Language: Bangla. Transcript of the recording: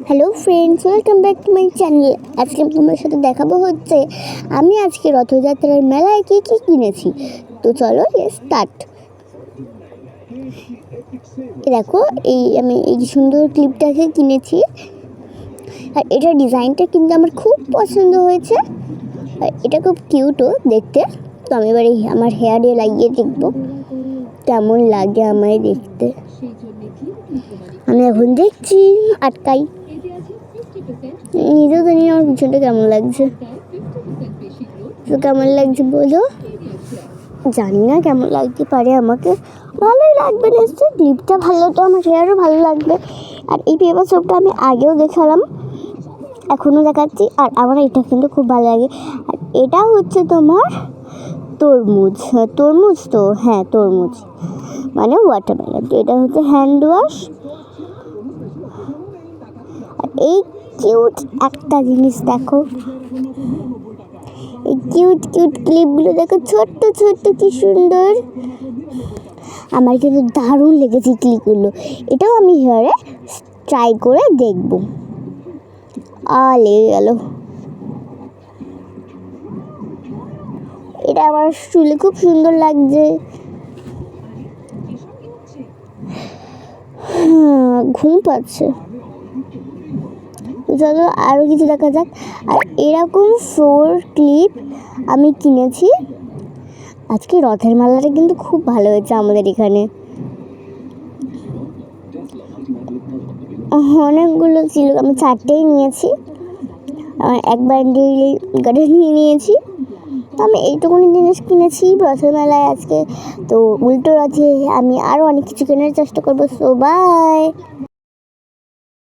Hello friends, welcome back to my channel. আজকে তোমার সাথে দেখাবো হচ্ছে আমি আজকে রথযাত্রার মেলায় কী কী কিনেছি। তো চলো স্টার্ট। দেখো, আমি এই সুন্দর ক্লিপটাকে কিনেছি, আর এটার ডিজাইনটা কিন্তু আমার খুব পছন্দ হয়েছে, আর এটা খুব কিউটও দেখতে। তো আমি এবার আমার হেয়ারে লাগিয়ে দেখবো কেমন লাগে আমায় দেখতে। আমি এখন দেখছি, আটকাই, নিজেও জানি না আমার পিছনটা কেমন লাগছে। তো কেমন লাগছে বলো, জানি না কেমন লাগতে পারে, আমাকে ভালোই লাগবে নিশ্চয়ই। ক্লিপটা ভালো তো আমার হেয়ারও ভালো লাগবে। আর এই পেপার সোপটা আমি আগেও দেখালাম, এখনও দেখাচ্ছি, আর আমার এটা কিন্তু খুব ভালো লাগে। আর এটা হচ্ছে তোমার তরমুজ, তরমুজ তো হ্যাঁ তরমুজ মানে ওয়াটারমেলন। তো এটা হচ্ছে হ্যান্ড ওয়াশ। আর এই কিউট একটা জিনিস দেখো, এই কিউট কিউট ক্লিপগুলো দেখো, ছোট্ট ছোট্ট কি সুন্দর। আমার কিন্তু দারুণ লেগেছে ক্লিপগুলো। এটাও আমি হেয়ারে ট্রাই করে দেখব। লেগে গেল। এটা আমার চুলে খুব সুন্দর লাগছে। ঘুম পাচ্ছে, চলো আরও কিছু দেখা যাক। আর এরকম 4 ক্লিপ আমি কিনেছি। আজকে রথের মেলাটা কিন্তু খুব ভালো হয়েছে আমাদের এখানে, অনেকগুলো ছিল, আমি 4টেই নিয়েছি, এক বান্ডিল গাড়ি নিয়েছি। আমি এইটুকুনি জিনিস কিনেছি রথের মেলায় আজকে। তো উল্টো রথে আমি আরও অনেক কিছু কেনার চেষ্টা করবো। So by.